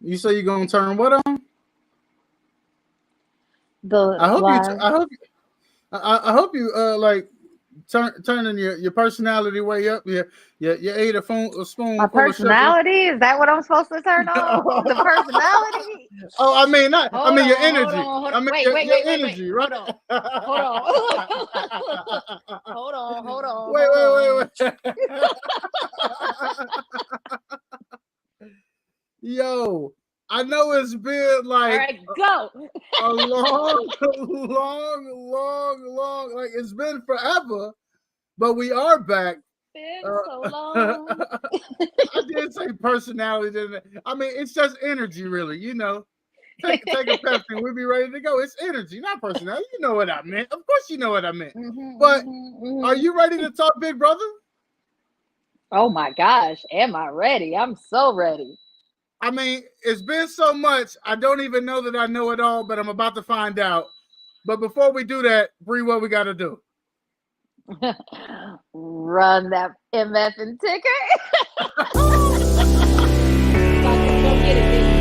You say you're gonna turn what on? The I hope you. live. I hope. I hope you like turning your personality way up. You ate a My spoonful of sugar. personality, is that what I'm supposed to turn on? The personality? Oh, I mean not. I Hold mean your on, hold energy. on, hold I on. mean Wait, wait, your wait, wait, wait. energy, right? Hold on. Hold on. Hold on, hold on, Wait, hold wait, on. wait, wait. Yo, I know it's been All like right, go. a long, long. Like it's been forever, but we are back. Been so Uh, long. I did say personality, didn't I? I mean, it's just energy, really. Take a Pepsi and we'll be ready to go. It's energy, not personality. You know what I meant. Of course, you know what I meant. But are you ready to talk, big brother? Oh my gosh, am I ready? I'm so ready. I mean, it's been so much. I don't even know that I know it all, but I'm about to find out. But before we do that, Bree, what we got to do? Run that MF and ticker. So I can go get it, baby.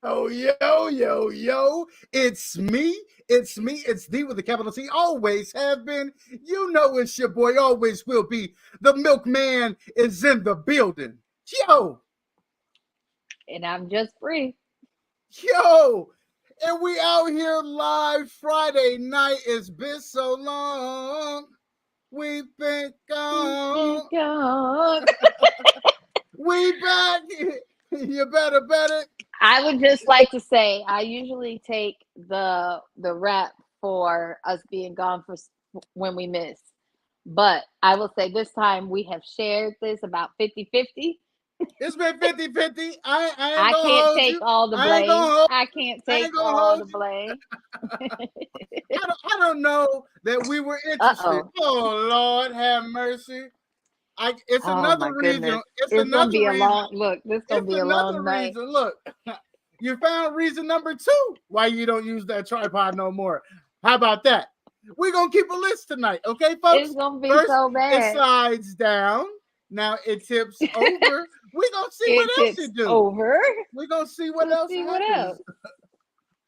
Oh, yo. It's D with the capital T. Always have been. You know it's your boy, always will be. The milkman is in the building. Yo, And I'm just free. yo. And we out here live Friday night. It's been so long. We've been gone. God. We back. You better bet it. I would just like to say I usually take the rap for us being gone for when we miss. But I will say this time we have shared this about 50-50. It's been 50-50. I ain't I gonna can't hold take you. all the I ain't gonna blame. hold I can't I take ain't gonna all hold the you. blame. I don't know that we were interested. Uh-oh. Oh Lord have mercy. It's Oh another my reason. goodness. It's It's gonna another be a reason. long look, this gonna It's be a another long night. reason. Look, you found reason number 2 why you don't use that tripod no more. How about that? We're gonna keep a list tonight, okay, It's folks? gonna be First, so it bad. slides down. Now it tips over. We're gonna see what It else tips it do. over. We're gonna see what Let's else see what happens. else.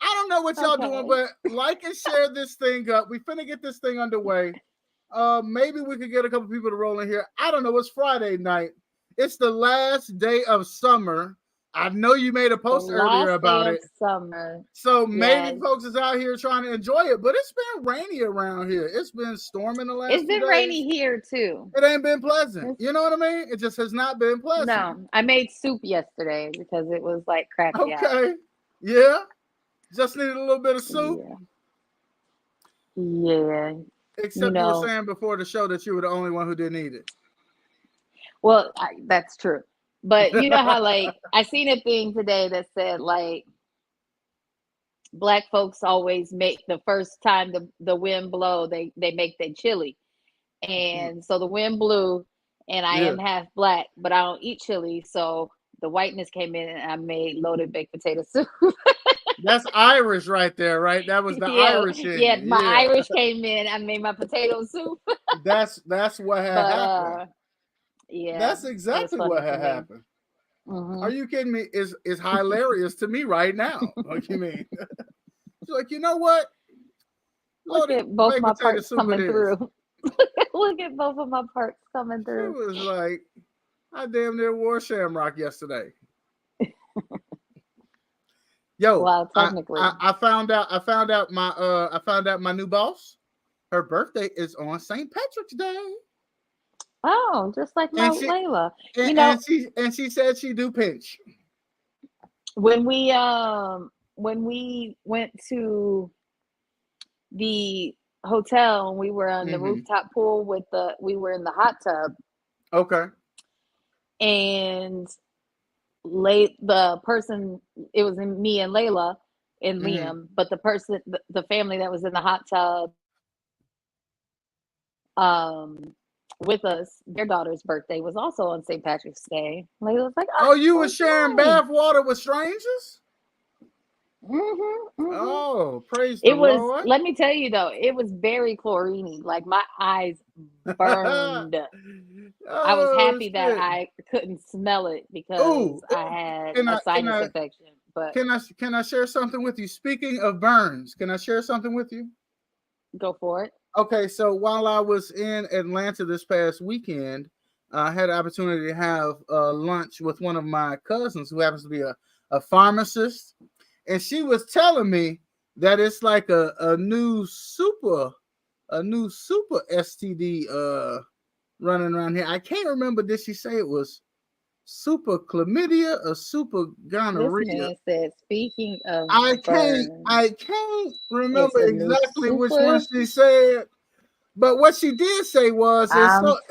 I don't know what y'all doing, Okay. but like and share this thing up. We finna get this thing underway. Maybe we could get a couple people to roll in here. I don't know. It's Friday night. It's the last day of summer. I know you made a The post earlier last day about of it. summer. So maybe Yes. folks is out here trying to enjoy it, but it's been rainy around here. It's been storming the It's last two been days. rainy here too. It ain't been pleasant. It's, You know what I mean? It just has not been pleasant. no, I made soup yesterday because it was like crappy out. Okay. Yeah. Just needed a little bit of soup. Yeah. Yeah. You Except you were know, saying before the show that you were the only one who didn't eat it. well, that's true. But you know how like I seen a thing today that said like black folks always make the first time the wind blow, they make their chili. And so the wind blew and I Yeah. am half black, but I don't eat chili. So the whiteness came in and I made loaded baked potato soup. That's Irish right there, right? That was the Yeah, Irish in yeah. you. My Yeah. Irish came in. I made my potato soup. That's what had But happened. yeah, That's it was exactly what funny to had me. happened. Are Hmm. you kidding me? Is hilarious to me right now. Like you mean? She's like, you know what? Look Loaded at both baked my potato parts soup it coming is. through. Look at both of my parts coming She through. was like, I damn near wore shamrock yesterday. Yo, Well, technically. I found out my new boss. Her birthday is on St. Patrick's Day. Oh, just like my And she Layla. and, You know, and she said she do pinch. when we went to the hotel and we were on the Mm-hmm. rooftop pool with we were in the hot tub Okay. and late the person, it was me and Layla, and Liam, but the person, the family that was in the hot tub with us, their daughter's birthday was also on St. Patrick's Day. Like, it was like, oh, you were sharing bath water with strangers? Mm-hmm. Oh, praise the Lord. Let me tell you though, it was very chlorine. Like my eyes burned. I was happy that I couldn't smell it because I had a sinus infection. But can I share something with you? Speaking of burns, can I share something with you? Go for it. Okay, so while I was in Atlanta this past weekend, I had an opportunity to have lunch with one of my cousins who happens to be a pharmacist. And she was telling me that it's like a new super STD running around here. I can't remember. Did she say it was super chlamydia or super gonorrhea? This man said, speaking of I can't remember exactly which one she said. But what she did say was,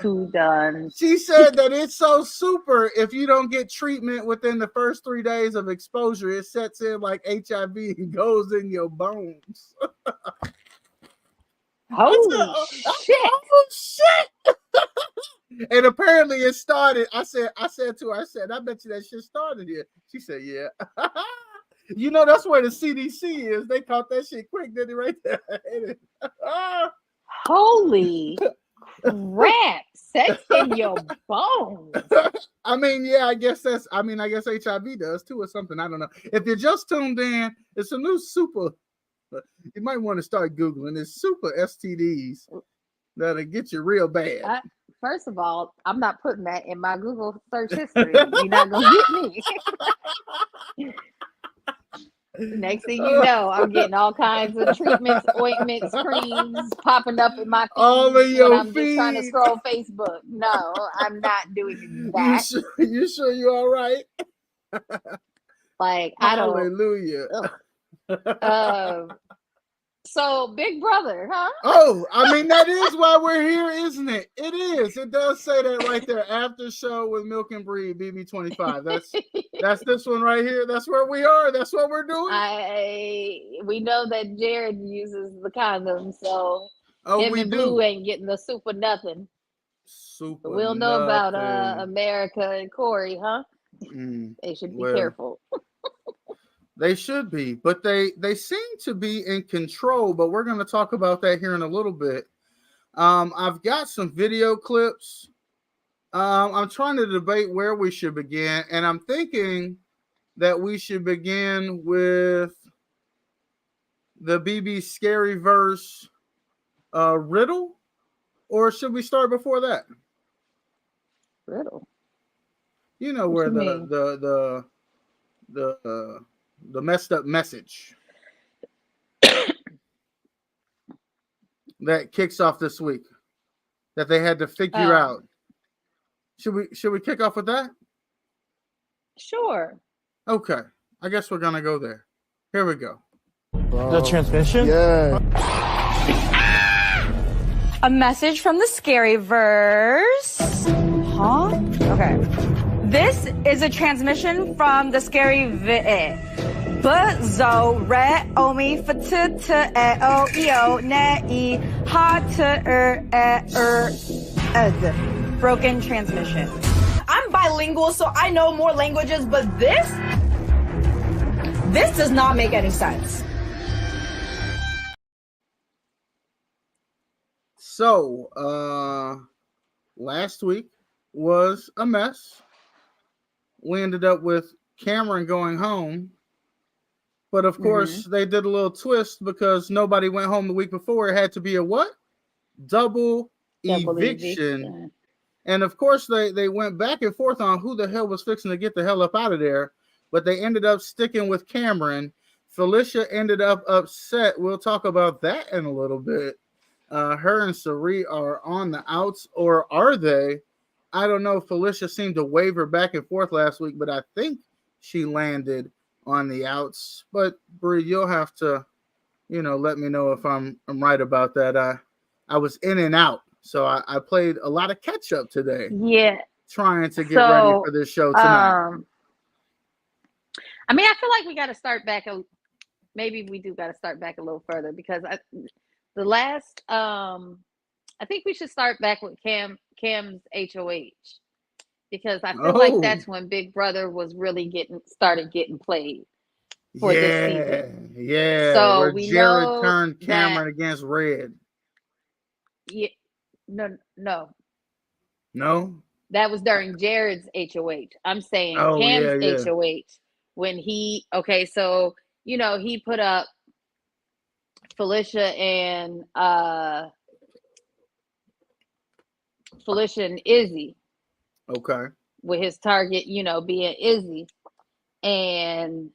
too done. She said that it's so super. If you don't get treatment within the first 3 days of exposure, it sets in like HIV and goes in your bones. Oh shit! And apparently it started. I said to her, I bet you that shit started here. She said, yeah. You know, that's where the CDC is. They caught that shit quick, didn't they? Right there. Holy crap! Sex in your bones. I mean, yeah, I guess HIV does too, or something. I don't know. If you just tuned in, it's a new super. You might want to start Googling. It's super STDs that'll get you real bad. First of all, I'm not putting that in my Google search history. You're not gonna get me. Next thing you know, I'm getting all kinds of treatments, ointments, creams popping up in my feed. All of your I'm just trying to scroll Facebook. No, I'm not doing that. You sure you're all right? Like, hallelujah. So Big Brother, huh? Oh, I mean, that is why we're here, isn't it? It is. It does say that right there. After show with Milk and Bri, BB25. That's this one right here. That's where we are. That's what we're doing. We know that Jared uses the condom, so him and Blue ain't getting the super nothing. Super. We'll know about America and Corey, huh? They should be careful. They should be, but they seem to be in control, but we're going to talk about that here in a little bit. I've got some video clips. I'm trying to debate where we should begin, and I'm thinking that we should begin with the BB Scary Verse riddle, or should we start before that? Riddle. You know where the messed up message that kicks off this week that they had to figure out. Should we kick off with that? Sure. Okay. I guess we're gonna go there. Here we go. The transmission? Yeah. A message from the Scary Verse. Huh? Okay. This is a transmission from the Scary Verse. But zo re omi fatu te e o io ne I ha te ed. Broken transmission. I'm bilingual, so I know more languages, but this does not make any sense. So, last week was a mess. We ended up with Cameron going home. But of course, they did a little twist because nobody went home the week before. It had to be a what? Double eviction. And of course, they went back and forth on who the hell was fixing to get the hell up out of there. But they ended up sticking with Cameron. Felicia ended up upset. We'll talk about that in a little bit. Her and Sari are on the outs, or are they? I don't know. Felicia seemed to waver back and forth last week, but I think she landed on the outs. But Bri, you'll have to, let me know if I'm right about that. I was in and out, so I played a lot of catch up today. Yeah, trying to get ready for this show tonight. I mean, I feel like we got to start back maybe we do got to start back a little further because the last I think we should start back with Cam's HOH because I feel like that's when Big Brother was really started getting played for this season. Yeah. So where we Jared know turned Cameron against Red. Yeah, no. No. That was during Jared's HOH. I'm saying Cam's HOH when so he put up Felicia and Izzy. Okay. With his target, being Izzy. And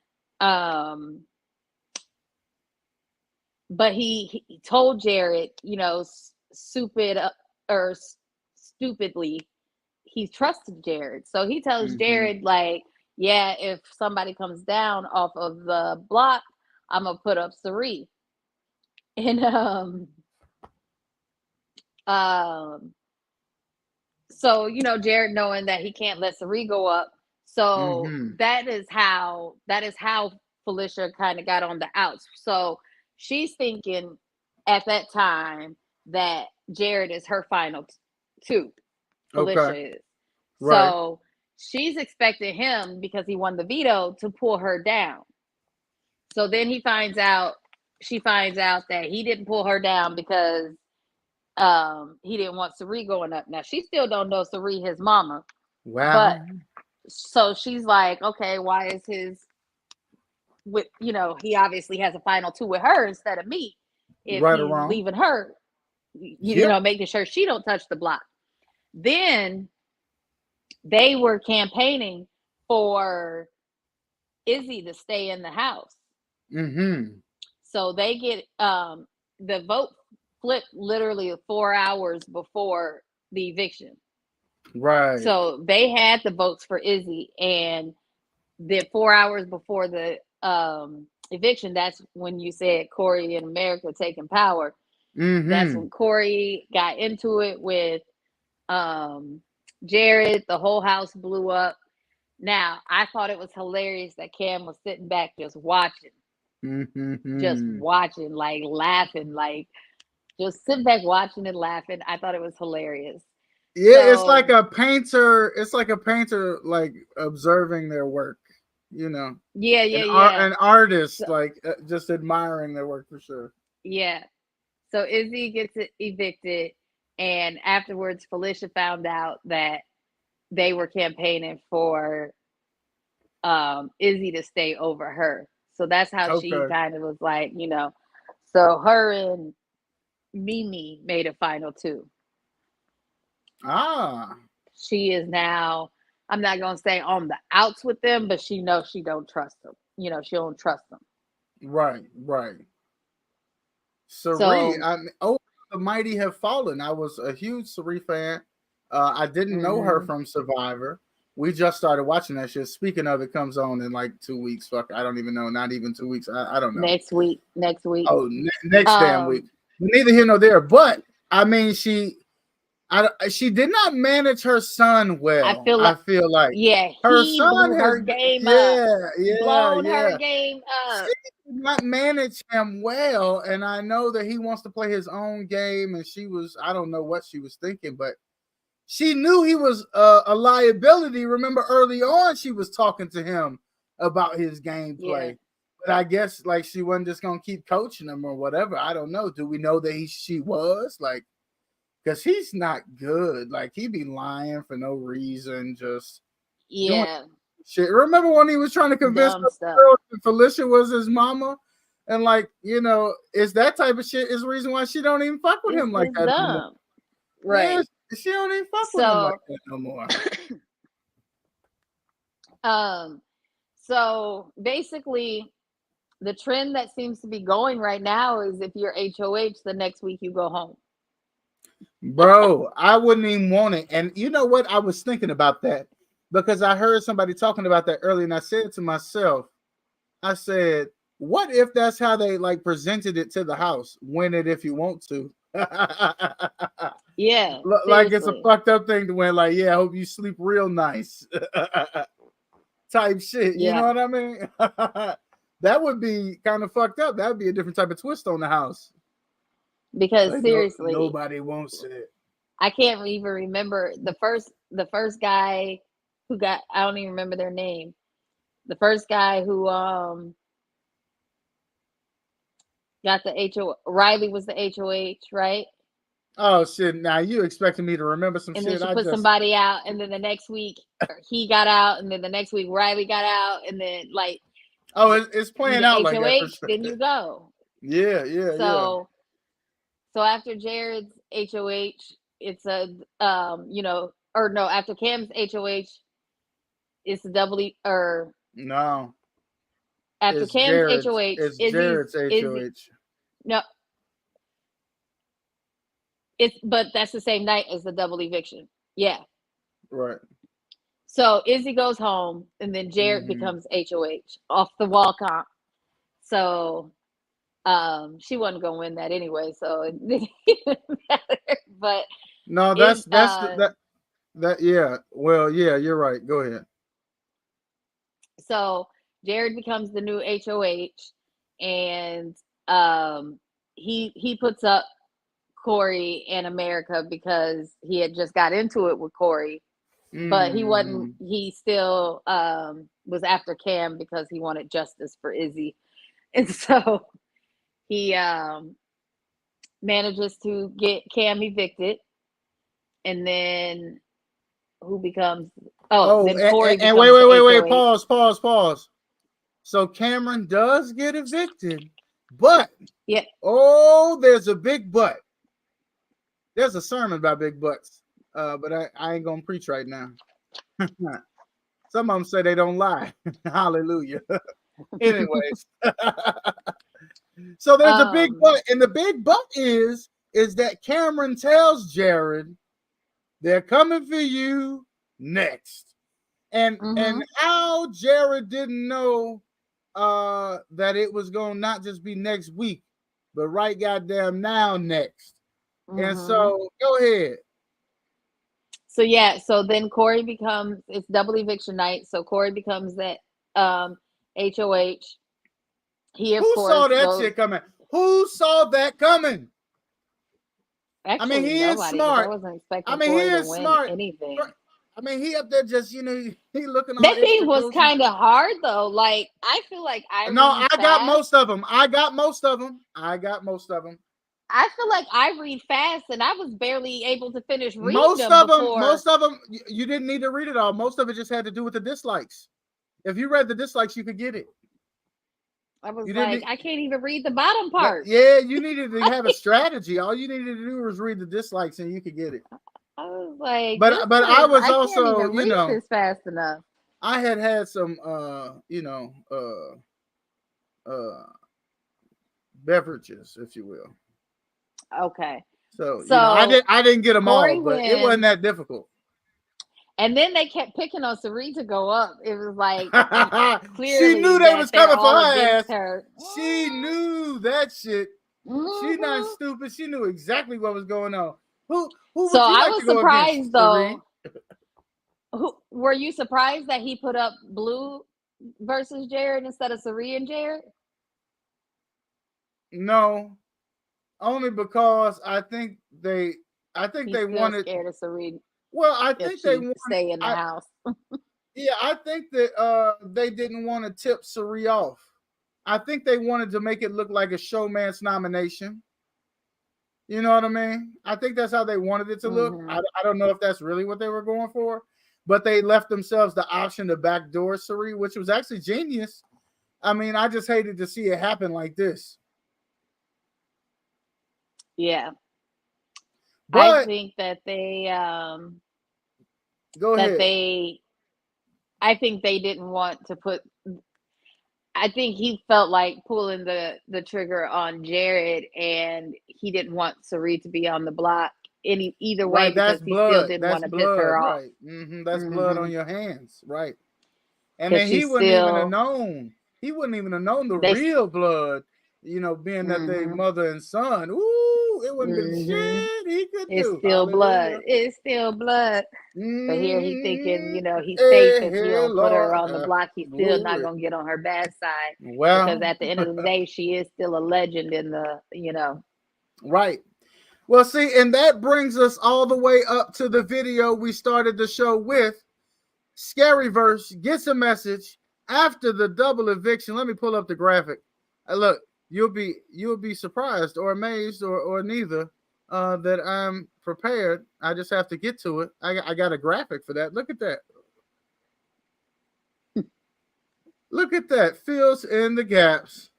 but he told Jared, stupidly, he trusted Jared. So he tells Jared, like, yeah, if somebody comes down off of the block, I'm gonna put up Sari. And so Jared knowing that he can't let Sari go up. So that is how Felicia kind of got on the outs. So she's thinking at that time that Jared is her final two. Felicia is. Right. So she's expecting him, because he won the veto, to pull her down. So then she finds out that he didn't pull her down because he didn't want Sari going up. Now she still don't know Sari his mama. Wow. But so she's like, okay, why is his with he obviously has a final two with her instead of me. If he's leaving her, making sure she don't touch the block. Then they were campaigning for Izzy to stay in the house. So they get the vote flipped literally 4 hours before the eviction. Right. So they had the votes for Izzy, and the 4 hours before the eviction, that's when you said Corey in America taking power. That's when Corey got into it with Jared. The whole house blew up. Now, I thought it was hilarious that Cam was sitting back just watching. Just watching, like laughing, like just sitting back watching and laughing. I thought it was hilarious. Yeah, so, it's like a painter. It's like a painter, like observing their work. Yeah. An artist, like just admiring their work for sure. Yeah. So Izzy gets evicted, and afterwards, Felicia found out that they were campaigning for Izzy to stay over her. So that's how she kind of was like, So her and Mimi made a final two. She is now, I'm not going to say on the outs with them, but she knows she don't trust them. She don't trust them. Right. Sari, the mighty have fallen. I was a huge Sari fan. I didn't know her from Survivor. We just started watching that shit. Speaking of, it comes on in like 2 weeks. Fuck, I don't even know. Not even 2 weeks. I don't know. Next week. Oh, next damn week. Neither here nor there. But I mean, she did not manage her son well. I feel like her son blew her game up. Her game up. She did not manage him well, and I know that he wants to play his own game. And I don't know what she was thinking, but she knew he was a liability. Remember, early on, she was talking to him about his gameplay. Yeah. But I guess like she wasn't just gonna keep coaching him or whatever. I don't know. Do we know that she was like? Because he's not good. Like, he be lying for no reason. Just doing shit. Remember when he was trying to convince that Felicia was his mama? And, like, it's that type of shit is the reason why she don't even fuck with him like that anymore. Right. Yeah, she don't even fuck with him like that no more. So, basically, the trend that seems to be going right now is if you're HOH, the next week you go home. Bro, I wouldn't even want it. And you know what? I was thinking about that because I heard somebody talking about that earlier, and I said to myself, I said, what if that's how they like presented it to the house? Win it if you want to. Yeah. Like it's a fucked up thing to win, like, I hope you sleep real nice. Type shit. You know what I mean? that would be kind of fucked up. That would be a different type of twist on the house. Because Like, seriously, nobody wants it. I can't even remember the first guy who got. I don't even remember their name. The first guy who got the HO. Riley was the HOH, right? Oh shit! Now you expecting me to remember some And shit? then she put somebody out, and then the next week he got out, and then the next week Riley got out, and then like it's playing out like that. For sure. Then you go. Yeah. So after Jared's HOH, it's a after Cam's HOH, it's a double or no. After it's Cam's Jared's, HOH, it's Jared's HOH. No. But that's the same night as the double eviction. Yeah. Right. So Izzy goes home, and then Jared becomes HOH off the wall comp. So she wasn't gonna win that anyway, so it didn't matter. But no, yeah. Well, yeah, you're right. Go ahead. So Jared becomes the new HOH, and he puts up Corey and America because he had just got into it with Corey, but he wasn't. He still was after Cam because he wanted justice for Izzy, and so he manages to get Cam evicted, and then who becomes? Then Corey and wait, pause. So Cameron does get evicted, but yeah. There's a big but. There's a sermon about big butts, but I ain't gonna preach right now. Some of them say they don't lie. Hallelujah. Anyways, so there's a big but, and the big but is that Cameron tells Jared they're coming for you next, and how Jared didn't know that it was gonna not just be next week, but right goddamn now next. And so go ahead. So then Corey becomes, it's double eviction night, so Corey becomes that HOH. Who saw that shit coming? Who saw that coming? Actually, I mean, he is smart. I wasn't expecting Corey to win anything. I mean, he up there just, he looking on. That thing was kind of hard though. Like, I feel like I got most of them. I got most of them. I feel like I read fast, and I was barely able to finish reading most of them. You didn't need to read it all. Most of it just had to do with the dislikes. If you read the dislikes, you could get it. I was like, I can't even read the bottom part. Yeah, you needed to have a strategy. All you needed to do was read the dislikes, and you could get it. I was like, but I was also, can't even read this fast enough. I had some, beverages, if you will. Okay. So I didn't get them all, but it wasn't that difficult. And then they kept picking on Sari to go up. It was like clearly she knew they was coming for her ass. She knew that shit. She's not stupid. She knew exactly what was going on. Who would you like I was surprised though. Were you surprised that he put up Blue versus Jared instead of Sari and Jared? No. Only because I think they wanted scared of Serena. Well, I think they wanted, stay in the house. Yeah, I think that they didn't want to tip Sari off. I think they wanted to make it look like a showman's nomination. You know what I mean? I think that's how they wanted it to look. I don't know if that's really what they were going for, but they left themselves the option to backdoor Sari, which was actually genius. I mean, I just hated to see it happen like this. Yeah. But I think that they go ahead. I think they didn't want to put. I think he felt like pulling the trigger on Jared, and he didn't want Sari to be on the block either way because he still didn't want to piss her off. Right. That's blood on your hands, right? And then he wouldn't even have known. He wouldn't even have known the real blood. You know, being that they mother and son. Ooh, do, it wouldn't been shit he could It's do. still blood. Hallelujah. It's still blood. But here he thinking, you know, he's safe Hey, if you hey, don't put her Lord. on the block. He's still not Glory. gonna get on her bad side because Well, at the end of the day, she is still a legend in the, you know. right. Well, see, and that brings us all the way up to the video we started the show with. Scaryverse gets a message after the double eviction. Let me pull up the graphic. Look, you'll be surprised or amazed or neither that I'm prepared. I just have to get to it. I got a graphic for that. Look at that. Look at that. Fills in the gaps.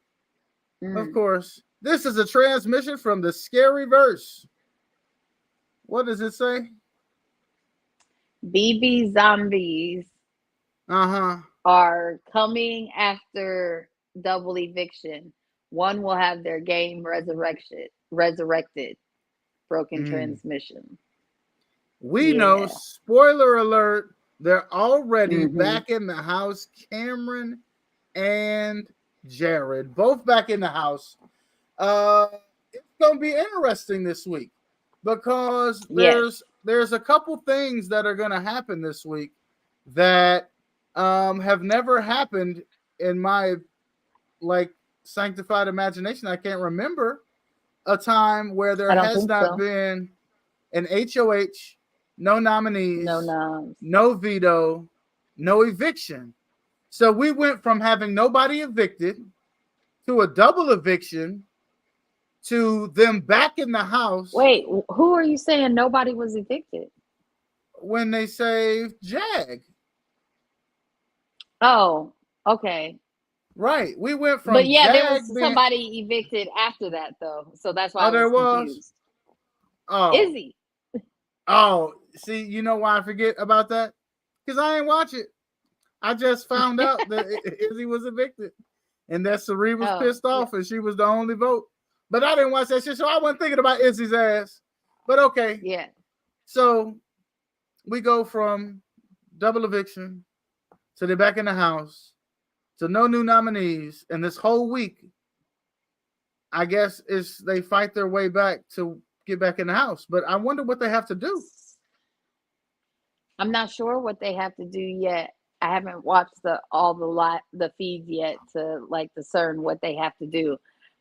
Of course. This is a transmission from the Scaryverse. What does it say? BB zombies are coming after double eviction. One will have their game resurrected. Broken transmission. We know, spoiler alert, they're already back in the house. Cameron and Jared, both back in the house. It's gonna be interesting this week because there's a couple things that are gonna happen this week that have never happened in my sanctified imagination. I can't remember a time where there has not been an HOH, no nominees, no veto, no eviction. So we went from having nobody evicted to a double eviction to them back in the house. Wait, who are you saying nobody was evicted? When they saved Jag. Oh, okay. Right. We went from But yeah, Jag there was somebody evicted after that though. So that's why I was confused. Oh. Izzy. Oh, see, you know why I forget about that? Because I ain't watch it. I just found out that Izzy was evicted. And that Sari was pissed off and she was the only vote. But I didn't watch that shit, so I wasn't thinking about Izzy's ass. But okay. Yeah. So we go from double eviction to they're back in the house to no new nominees. And this whole week, I guess, is they fight their way back to get back in the house. But I wonder what they have to do. I'm not sure what they have to do yet. I haven't watched the feeds yet to discern what they have to do.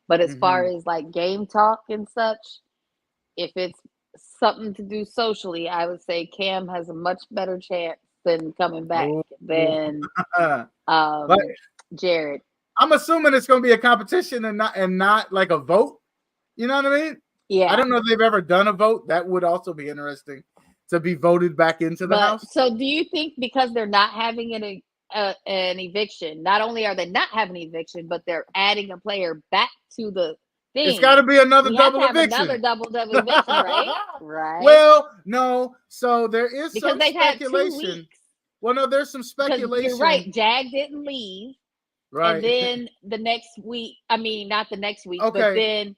But as far as game talk and such, if it's something to do socially, I would say Cam has a much better chance than coming back than Jared. I'm assuming it's going to be a competition and not like a vote. You know what I mean? Yeah. I don't know if they've ever done a vote. That would also be interesting to be voted back into the house. So do you think because they're not having an eviction, not only are they not having an eviction, but they're adding a player back to the thing? It's got to be another double eviction. Another double eviction, right? Right. Well, no. So there is because some speculation. Had 2 weeks. Well, no, there's some speculation. You're right. Jag didn't leave. Right. And then the next week, not the next week, but then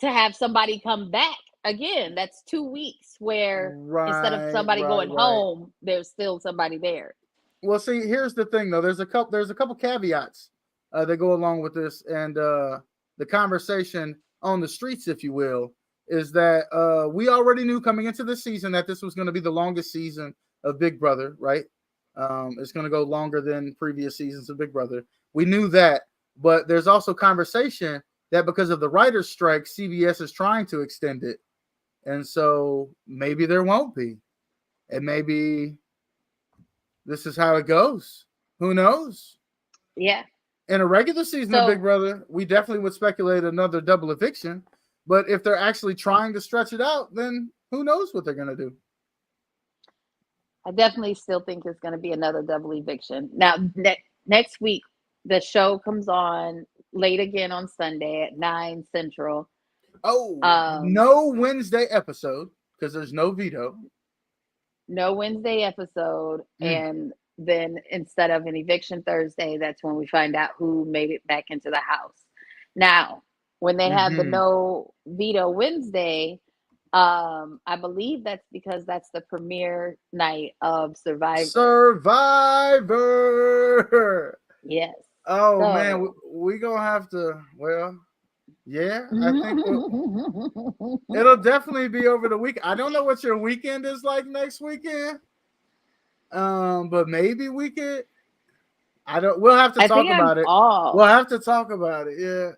to have somebody come back again, that's 2 weeks where instead of somebody going home, there's still somebody there. Well, see, here's the thing though. There's a couple caveats that go along with this, and the conversation on the streets, if you will, is that we already knew coming into the season that this was going to be the longest season of Big Brother, right? It's going to go longer than previous seasons of Big Brother. We knew that, but there's also conversation that because of the writer's strike, CBS is trying to extend it. And so maybe there won't be. And maybe this is how it goes. Who knows? Yeah. In a regular season of Big Brother, we definitely would speculate another double eviction. But if they're actually trying to stretch it out, then who knows what they're going to do? I definitely still think it's going to be another double eviction. Now, next week, the show comes on late again on Sunday at 9 Central. Oh, no Wednesday episode because there's no veto. No Wednesday episode. And then instead of an eviction Thursday, that's when we find out who made it back into the house. Now, when they have the no veto Wednesday, I believe that's because that's the premiere night of Survivor. Survivor. Yes. Oh, man, we gonna have to. Well, Yeah, I think it'll definitely be over the week. I don't know what your weekend is like next weekend. But maybe we could. I don't. We'll have to I talk think I'm about it. off We'll have to talk about it. Yeah,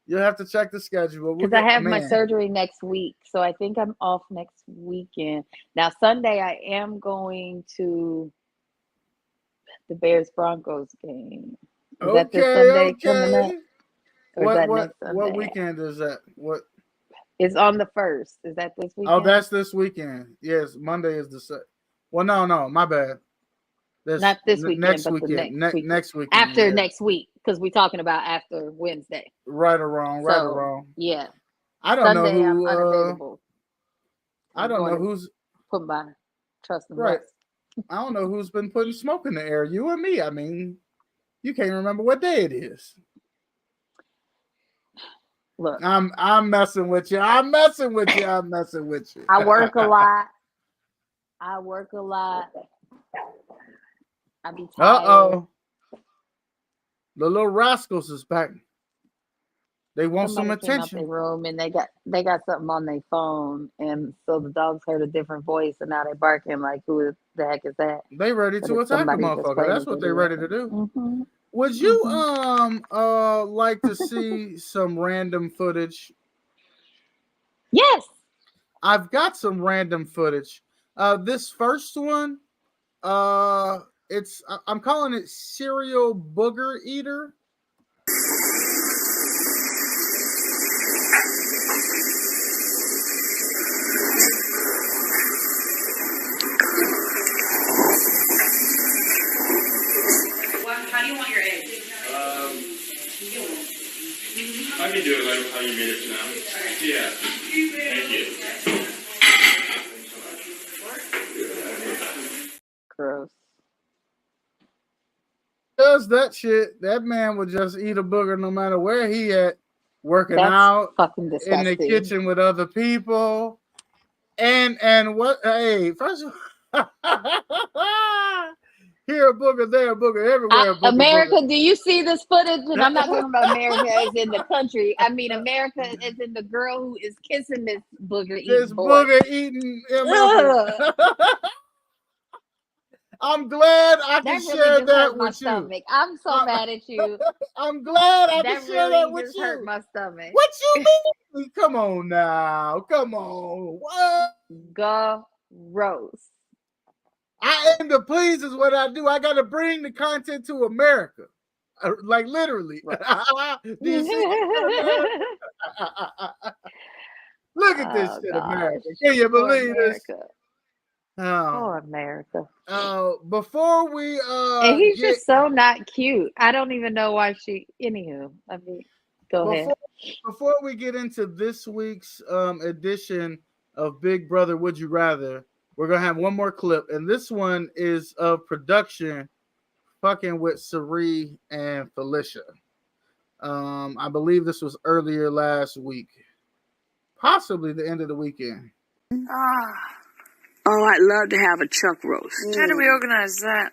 you'll have to check the schedule. We'll because I get have my man. surgery next week, so I think I'm off next weekend. Now Sunday, I am going to the Bears Broncos game. Is that this Okay, Sunday coming up, okay. or is that next What Sunday? weekend is that? What? It's on the 1st. Is that this Oh, weekend? that's this weekend. Yes, Monday is the set. Well, no, my bad. Not this weekend, next but the weekend. next weekend. Next weekend. After Yeah. next week, because we're talking about after Wednesday. Right or wrong. Right or wrong. Yeah. I don't Sunday, know who. I'm unavailable. I don't know who's put my trust in right. Russ. I don't know who's been putting smoke in the air. You and me. I mean, you can't remember what day it is. Look, I'm messing with you. I'm messing with you. I work a lot. I be tired. The little rascals is back. They want Somebody some came out attention. their room and they got something on their phone, and so the dogs heard a different voice, and now they barking like, "Who the heck is that?" They ready to attack a motherfucker. That's what they ready to do. Mm-hmm. Would you like to see some random footage? Yes. I've got some random footage. This first one, I'm calling it Serial Booger Eater. How do you want your eggs? I can do it like how you made it now. Okay. Yeah. Thank you. Gross. Does that shit? That man would just eat a booger no matter where he at, working That's out, fucking disgusting. in the kitchen with other people, and what? Hey, first of all, here a booger, there a booger, everywhere. America, booger. do you see this footage? And I'm not talking about America as in the country. I mean America as in the girl who is kissing this booger eating This boy. booger eating. I'm glad I can share that with you. Stomach. I'm so mad at you. I'm glad I can share that with just you. Hurt my stomach. What you mean? Come on now. Come on. What? Gross. I aim to please is what I do. I got to bring the content to America. Like literally. Right. Do you see? Look at this shit, gosh. America. Can you believe this? Poor America. Before we and he's just so not cute. I don't even know why she. Anywho, I mean, go ahead. Before we get into this week's edition of Big Brother Would You Rather, we're gonna have one more clip, and this one is of production fucking with Sari and Felicia. I believe this was earlier last week, possibly the end of the weekend. Oh, I'd love to have a chuck roast. How do we organize that?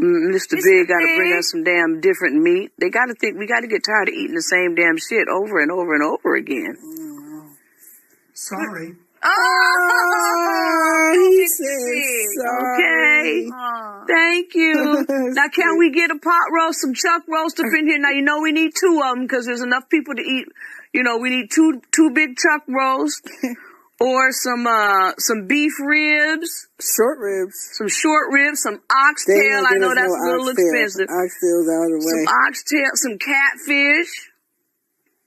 Mr. Big got to bring us some damn different meat. They got to think we got to get tired of eating the same damn shit over and over and over again. Sorry. Oh, he says sorry. Okay. Thank you. Now, can we get a pot roast, some chuck roast up in here? Now, you know we need 2 of them because there's enough people to eat. You know, we need two big chuck roasts. Or some beef ribs. Short ribs. Some short ribs, some oxtail. I know that's a little expensive. Oxtail's out of the way. Some oxtail, some catfish.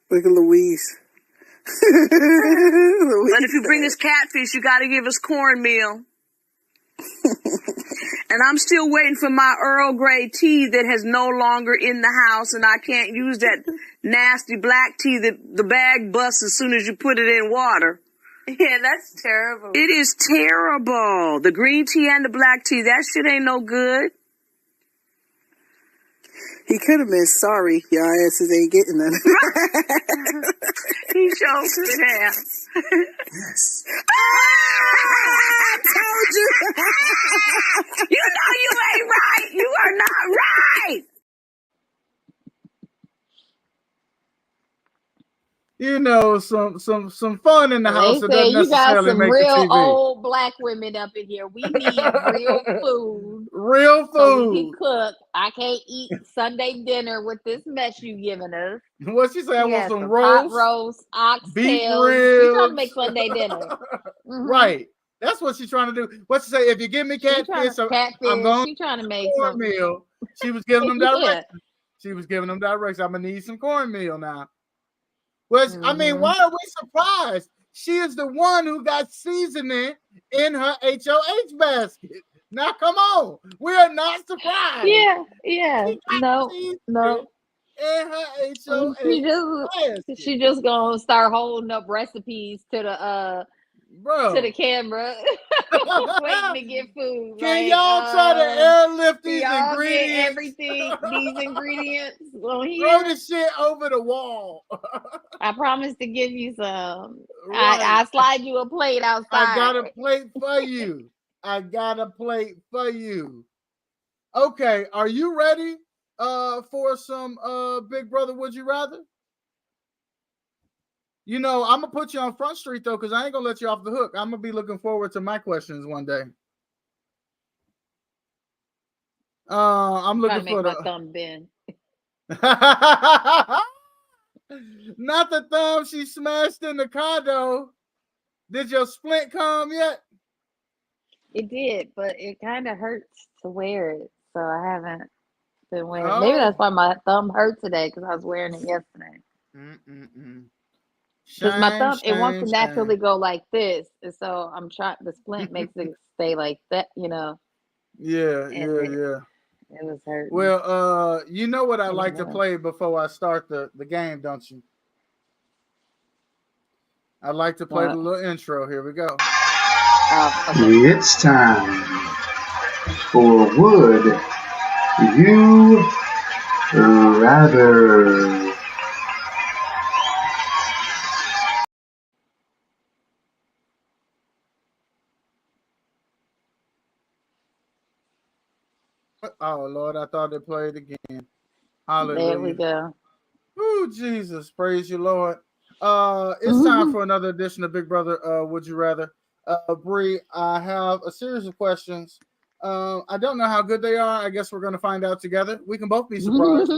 Look at Louise. But if you bring us catfish, you gotta give us cornmeal. And I'm still waiting for my Earl Grey tea that has no longer in the house, and I can't use that nasty black tea that the bag busts as soon as you put it in water. Yeah, that's terrible. It is terrible. The green tea and the black tea, that shit ain't no good. He could have been sorry. Y'all asses ain't getting none. He shows his ass. Yes. I told you. You know you ain't right. You are not right. some fun in the house They that say doesn't you got necessarily some make the real TV. old black women up in here. We need real food. Real So we can food. cook. I can't eat Sunday dinner with this mess you giving us. What she say? I She want has some some pot roast, roast, beef oxtails. She trying to make ribs. Sunday dinner. Right. That's what she's trying to do. What she say? If you give me She trying catfish, to I'm catfish. going She trying to to make some. cornmeal. She was giving them Yeah. directions. She was giving them directions. I'm gonna need some cornmeal now. Well, I mean, why are we surprised? She is the one who got seasoning in her HOH basket. Now, come on. We are not surprised. Yeah. No. In her HOH basket. She just gonna start holding up recipes to the camera, waiting to get food. Can y'all try to airlift these y'all ingredients? get everything, these ingredients on here. Throw the shit over the wall. I promise to give you some. Right. I slide you a plate outside. I got a plate for you. I got a plate for you. Okay, are you ready for some Big Brother Would You Rather? I'm gonna put you on Front Street though, because I ain't gonna let you off the hook. I'm gonna be looking forward to my questions one day. I'm looking for my thumb bend. Not the thumb she smashed in the condo. Did your splint come yet? It did, but it kind of hurts to wear it, so I haven't been wearing it. Maybe that's why my thumb hurt today, because I was wearing it yesterday. Because my thumb, it wants to naturally go like this, and so I'm trying. The splint makes it stay like that, Yeah. It was hurting. Well, you know what I like to play before I start the game, don't you? I like to play the little intro. Here we go. Okay. It's time for Would You Rather. Oh, Lord, I thought it played again. Hallelujah. There we go. Oh, Jesus. Praise you, Lord. It's time for another edition of Big Brother Would You Rather. Bri, I have a series of questions. I don't know how good they are. I guess we're going to find out together. We can both be surprised.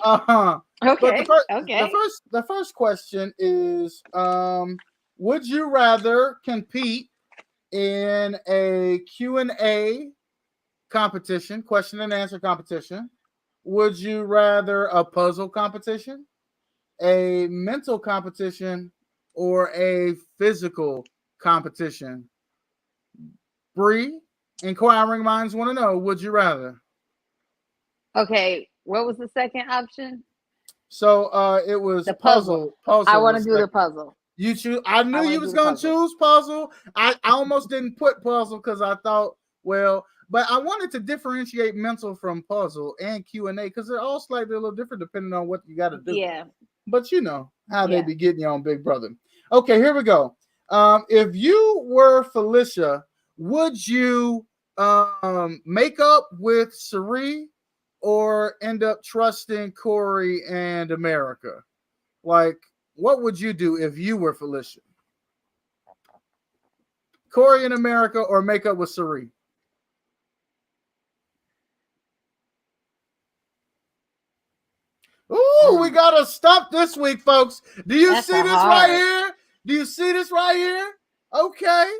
Okay. But the first question is, would you rather compete in a Q&A competition, question and answer competition? Would you rather a puzzle competition, a mental competition, or a physical competition? Bri, inquiring minds want to know, would you rather? Okay, what was the second option? So it was the puzzle. I want to do the puzzle. You choose. I knew you was gonna choose puzzle. I almost didn't put puzzle because I thought, but I wanted to differentiate mental from puzzle and Q&A because they're all slightly a little different depending on what you got to do. Yeah. But you know how they be getting you on Big Brother. Okay, here we go. If you were Felicia, would you make up with Cirie or end up trusting Corey and America? Like, what would you do if you were Felicia? Corey and America or make up with Cirie? Ooh, we got a stump this week, folks. Do you see this right here? Do you see this right here? Okay.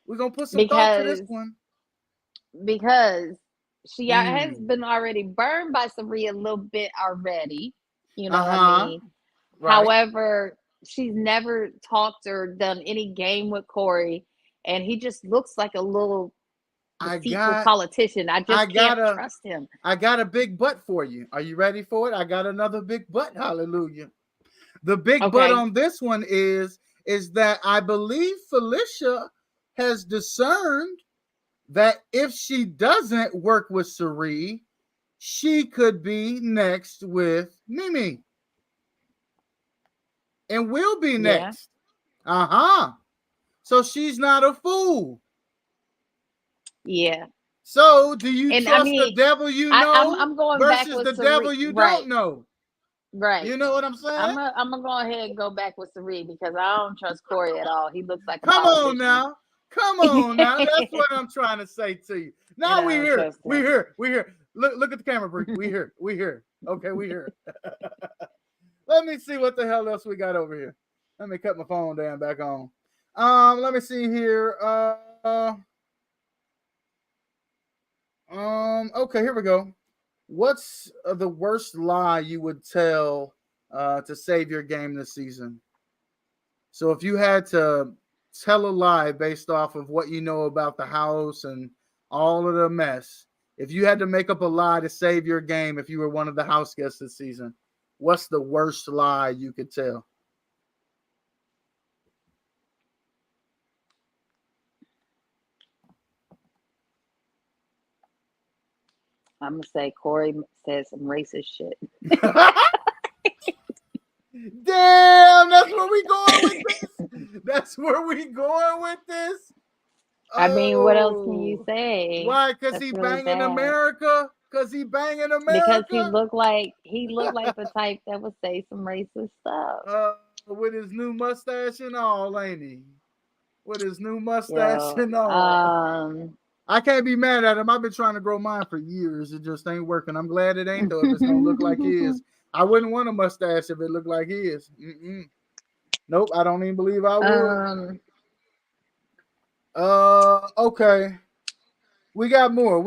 We're going to put some thought to this one. Because she has been already burned by Cirie a little bit already. You know what I mean? Right. However, she's never talked or done any game with Corey, and he just looks like a little deceitful politician. I can't trust him. I got a big butt for you. Are you ready for it? I got another big butt. Hallelujah. The big butt on this one is that I believe Felicia has discerned that if she doesn't work with Cirie, she could be next with Mimi. And will be next. Yeah. So she's not a fool. Yeah. So do you trust the devil you know I'm going versus back with the devil you don't know? Right. You know what I'm saying? I'm gonna go ahead and go back with Sari because I don't trust Corey at all. He looks like a Come on politician. now. Come on now. That's what I'm trying to say to you. Now we here. We here. We here. Look at the camera, Bri. We here. We here. Okay, we here. Let me see what the hell else we got over here. Let me cut my phone down back on. Let me see here. Okay, here we go. What's the worst lie you would tell to save your game this season? So if you had to tell a lie based off of what you know about the house and all of the mess, if you had to make up a lie to save your game if you were one of the house guests this season, what's the worst lie you could tell? I'm gonna say Corey said some racist shit. Damn, that's where we going with this. That's where we going with this. I mean, what else can you say? Why? Because he really banging bad. America? Because he banging America? Because he looked like the type that would say some racist stuff. With his new mustache and all, ain't he? With his new mustache and all. I can't be mad at him. I've been trying to grow mine for years. It just ain't working. I'm glad it ain't, though, if it's going to look like his. I wouldn't want a mustache if it looked like his. Nope, I don't even believe I would. Okay. We got more.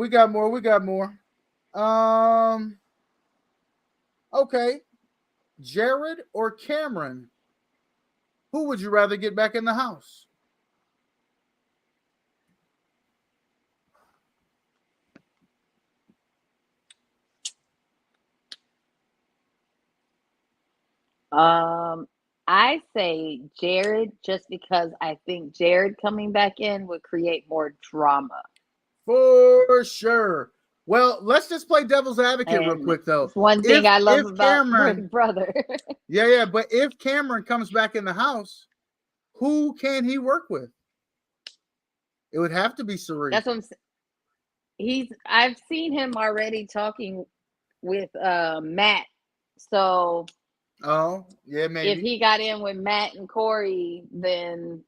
Okay. Jared or Cameron? Who would you rather get back in the house? I say Jared just because I think Jared coming back in would create more drama. For sure. Well, let's just play devil's advocate real quick, though. One thing I love about Cameron, brother. yeah, but if Cameron comes back in the house, who can he work with? It would have to be Sari. That's what I'm saying. I've seen him already talking with Matt. So yeah, maybe. If he got in with Matt and Corey, then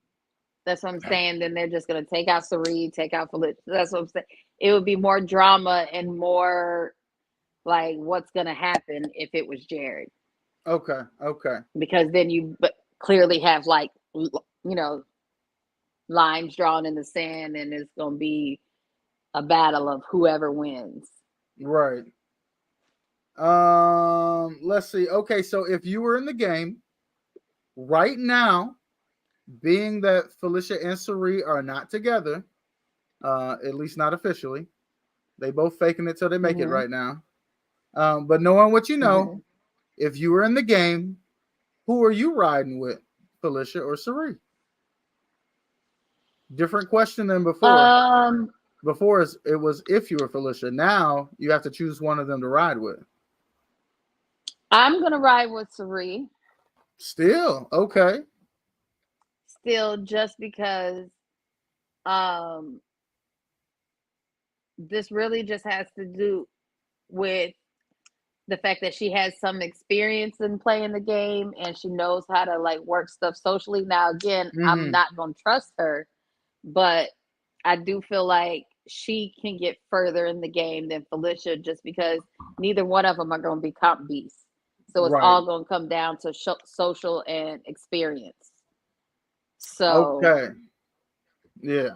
that's what I'm saying. Then they're just gonna take out Sari, take out Felicia. That's what I'm saying. It would be more drama and more like what's gonna happen if it was Jared. Okay. Because then you clearly have lines drawn in the sand, and it's gonna be a battle of whoever wins. Right. Let's see. Okay, so if you were in the game right now, being that Felicia and Sari are not together, at least not officially, they both faking it till they make it right now. But knowing what you know, if you were in the game, who are you riding with, Felicia or Sari? Different question than before. Before it was if you were Felicia. Now you have to choose one of them to ride with. I'm gonna ride with Sari. Still, okay. Still, just because this really just has to do with the fact that she has some experience in playing the game and she knows how to work stuff socially. Now, again, I'm not gonna trust her, but I do feel like she can get further in the game than Felicia, just because neither one of them are going to be comp beasts. So it's all going to come down to social and experience. So okay, yeah.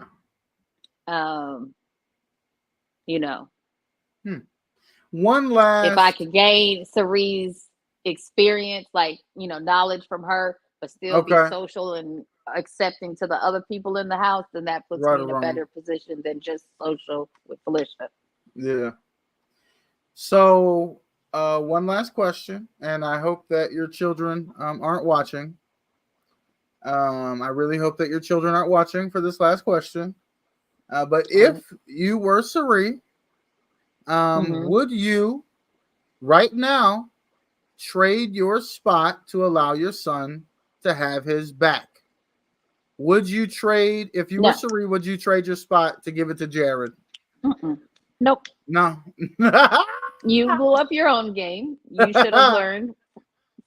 One last. If I could gain Sari's experience, knowledge from her, but still be social and accepting to the other people in the house, then that puts me in a better position than just social with Felicia. Yeah. So, one last question, and I hope that your children aren't watching. I really hope that your children aren't watching for this last question. But if you were Sari, would you right now trade your spot to allow your son to have his back? Would you trade, if you were Sari, would you trade your spot to give it to Jared? Nope. No. You blew up your own game. You should have learned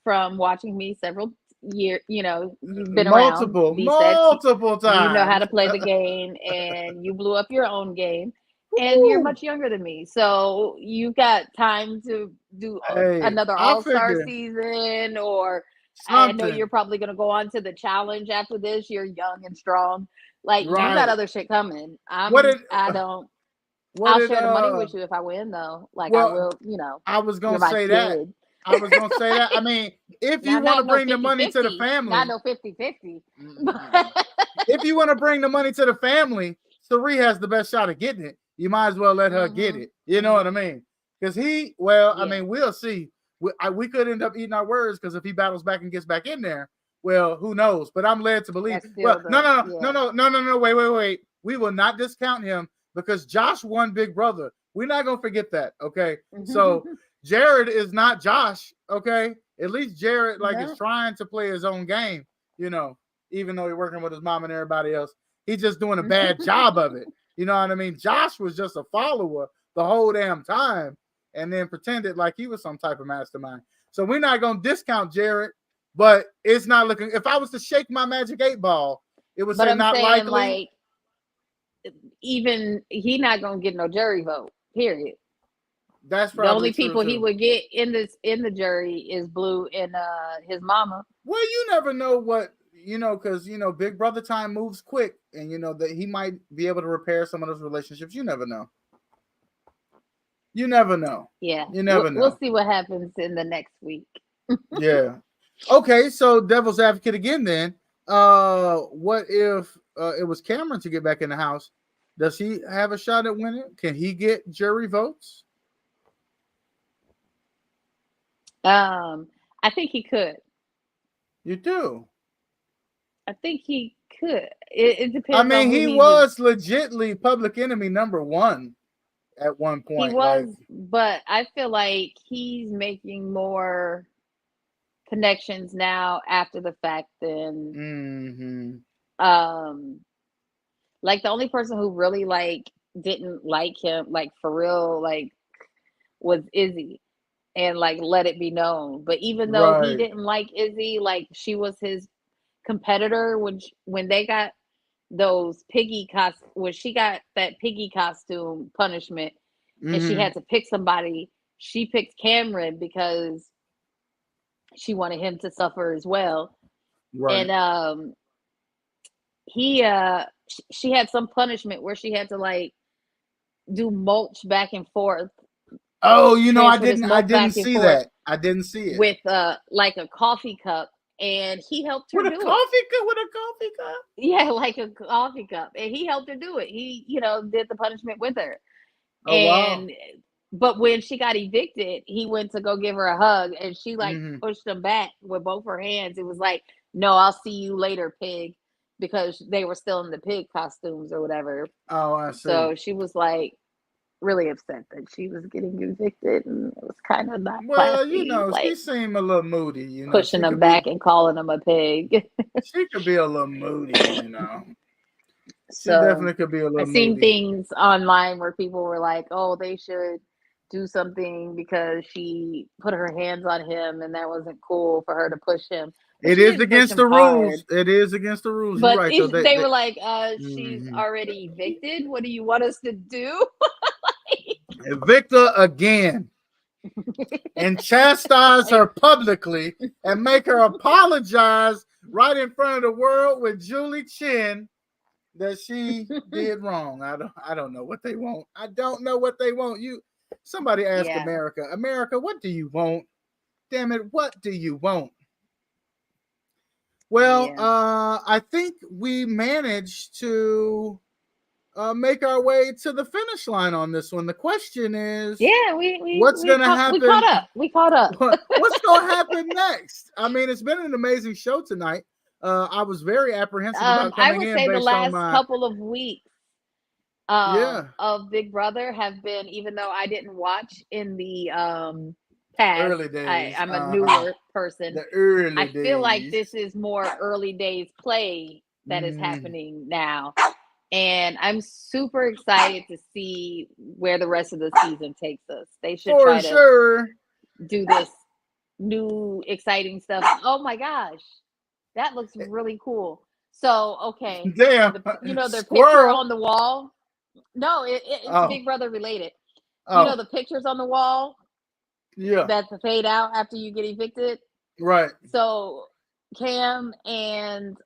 from watching me several years. You've been around multiple times. You know how to times. play the game, and you blew up your own game. And you're much younger than me, so you've got time to do Hey, another I All-Star figure season, or I know something. you're probably going to go on to the challenge after this. You're young and strong. Like, you got Right. other shit coming. What did I'll share the money with you if I win, though. Like, I well, will, I was you're gonna my say that. kid. I was gonna say that. I mean, if you Now, want to not no bring the money to the 50-50, family, not no 50-50. if you want to bring the money to the family, Sari has the best shot of getting it. You might as well let her get it. You know what I mean? Because I mean, we'll see. We could end up eating our words, because if he battles back and gets back in there, well, who knows? But I'm led to believe. Well, no. Wait. We will not discount him, because Josh won Big Brother. We're not gonna forget that. Okay. So Jared is not Josh. Okay. At least Jared is trying to play his own game. Even though he's working with his mom and everybody else, he's just doing a bad job of it. You know what I mean? Josh was just a follower the whole damn time, and then pretended like he was some type of mastermind. So we're not going to discount Jared, but it's not looking. If I was to shake my magic 8-ball, it would say not likely. Like, even he not going to get no jury vote, period. That's probably the only people too. He would get in the jury is Blue and his mama. Well, you never know what. Because Big Brother time moves quick, and that he might be able to repair some of those relationships. You never know. Yeah, you never know. We'll see what happens in the next week. Yeah. Okay, so devil's advocate again. Then, what if it was Cameron to get back in the house? Does he have a shot at winning? Can he get jury votes? I think he could. You do? I think he could. It depends. I mean, on who he was legitly public enemy number 1 at one point. He was, but I feel like he's making more connections now after the fact than like the only person who really didn't like him, for real, was Izzy, and let it be known. But even though he didn't like Izzy, she was his competitor when they got those when she got that piggy costume punishment, and she had to pick somebody, she picked Cameron because she wanted him to suffer as well. And she had some punishment where she had to do mulch back and forth. Oh, I didn't see that. I didn't see it. With a coffee cup, and he helped her with a coffee cup. Yeah, like a coffee cup, and he helped her do it. He, did the punishment with her. Oh, wow. But when she got evicted, he went to go give her a hug, and she pushed him back with both her hands. It was like, "No, I'll see you later, pig," because they were still in the pig costumes or whatever. Oh, I see. So she was really upset that she was getting evicted, and it was kind of not classy. Well, she seemed a little moody, pushing him back and calling him a pig. She could be a little moody, She definitely could be a little moody. I've seen things online where people were like, "Oh, they should do something because she put her hands on him, and that wasn't cool for her to push him." But it is against the rules. It is against the rules. But you're right. they were like, "She's already evicted. What do you want us to do?" Evict her again and chastise her publicly and make her apologize right in front of the world with Julie Chen that she did wrong. I don't know what they want. I don't know what they want. Somebody ask America, what do you want? Damn it, what do you want? Well, I think we managed to make our way to the finish line on this one. The question is, what's going to happen? We caught up. What's going to happen next? I mean, it's been an amazing show tonight. I was very apprehensive about coming in. I would say the last couple of weeks of Big Brother have been, even though I didn't watch in the past, early days. I'm a newer person. The early I days. feel like this is more early days play that is happening now. And I'm super excited to see where the rest of the season takes us. They should try to do this new exciting stuff. Oh my gosh, that looks really cool. So okay, Damn, their picture squirrel. on the wall. No, it's Oh. Big Brother related. Oh. The pictures on the wall. Yeah. That's a fade out after you get evicted. Right. So Cam and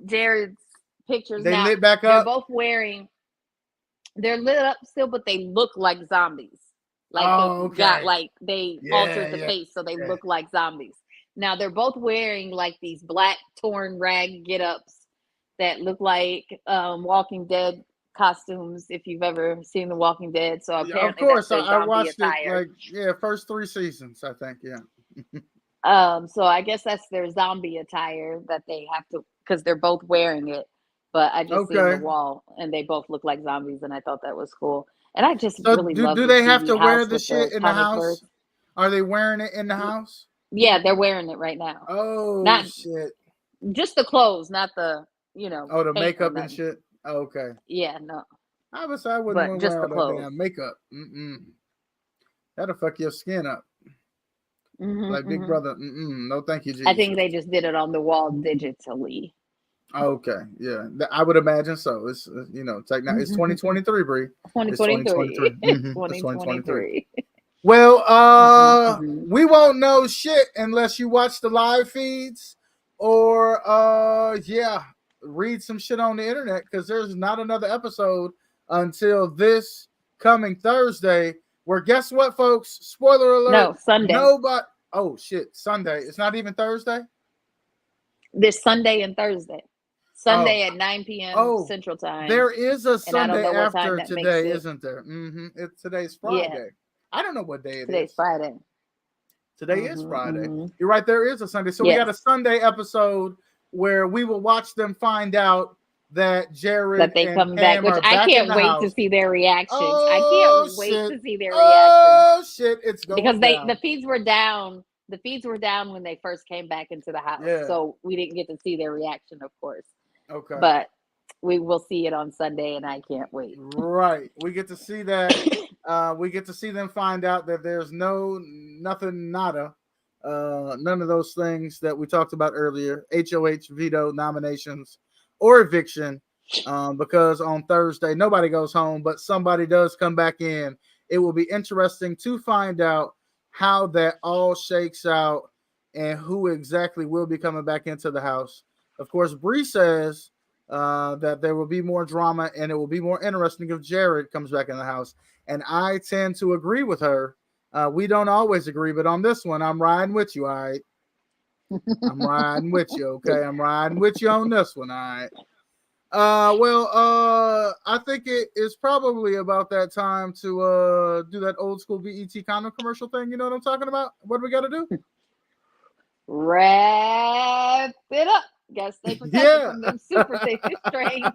Jared's pictures They now, lit back they're up. both wearing. They're lit up still, but they look like zombies. Like they altered the face so they look like zombies. Now they're both wearing like these black torn rag get-ups that look like Walking Dead costumes, if you've ever seen The Walking Dead. So apparently of course, that's I watched attire. it first 3 seasons, I think. Yeah. So I guess that's their zombie attire that they have to, because they're both wearing it. But I just seen the wall and they both look like zombies, and I thought that was cool. And I just really love. Do they have to wear the shit in the house? Birds. Are they wearing it in the house? Yeah, they're wearing it right now. Oh, shit! Just the clothes, not the Oh, the makeup and shit. Oh, okay. Yeah, no. I wouldn't want to wear all that damn makeup. That'll fuck your skin up. Like Big Brother. No, thank you, Jesus. I think they just did it on the wall digitally. Okay, yeah, I would imagine so. It's it's like now it's 2023, Bri. 2023. 2023. Well, we won't know shit unless you watch the live feeds or read some shit on the internet, because there's not another episode until this coming Thursday. Where guess what, folks? Spoiler alert. No, Sunday. Nobody. Oh shit, Sunday. It's not even Thursday. This Sunday and Thursday. Sunday at 9 p.m. Central Time. There is a Sunday after today, isn't there? Today's Friday. Yeah. I don't know what day it is. Today's Friday. Today is Friday. You're right. There is a Sunday. So we got a Sunday episode where we will watch them find out that Jared that they and come Pam back, which I can't wait house. To see their reactions. I can't wait to see their reactions. Oh shit! It's going because down. The feeds were down. The feeds were down when they first came back into the house, so we didn't get to see their reaction, of course. Okay. But we will see it on Sunday, and I can't wait. Right. We get to see that. We get to see them find out that there's nothing, nada. None of those things that we talked about earlier. HOH, veto, nominations, or eviction. Because on Thursday, nobody goes home, but somebody does come back in. It will be interesting to find out how that all shakes out and who exactly will be coming back into the house. Of course, Bri says that there will be more drama and it will be more interesting if Jared comes back in the house. And I tend to agree with her. We don't always agree, but on this one, I'm riding with you, all right? I'm riding with you, okay? I'm riding with you on this one, all right? I think it is probably about that time to do that old school BET condom commercial thing. You know what I'm talking about? What do we got to do? Wrap it up. Gotta stay protected from them super strains.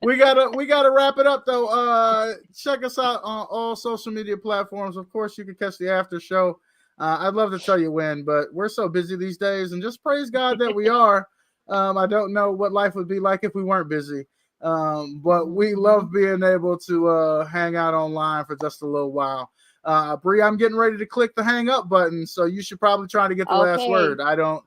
we gotta wrap it up though. Check us out on all social media platforms. Of course, you can catch the after show. I'd love to tell you when, but we're so busy these days, and just praise God that we are. I don't know what life would be like if we weren't busy. But we love being able to hang out online for just a little while. Bri, I'm getting ready to click the hang up button, so you should probably try to get the last word. I don't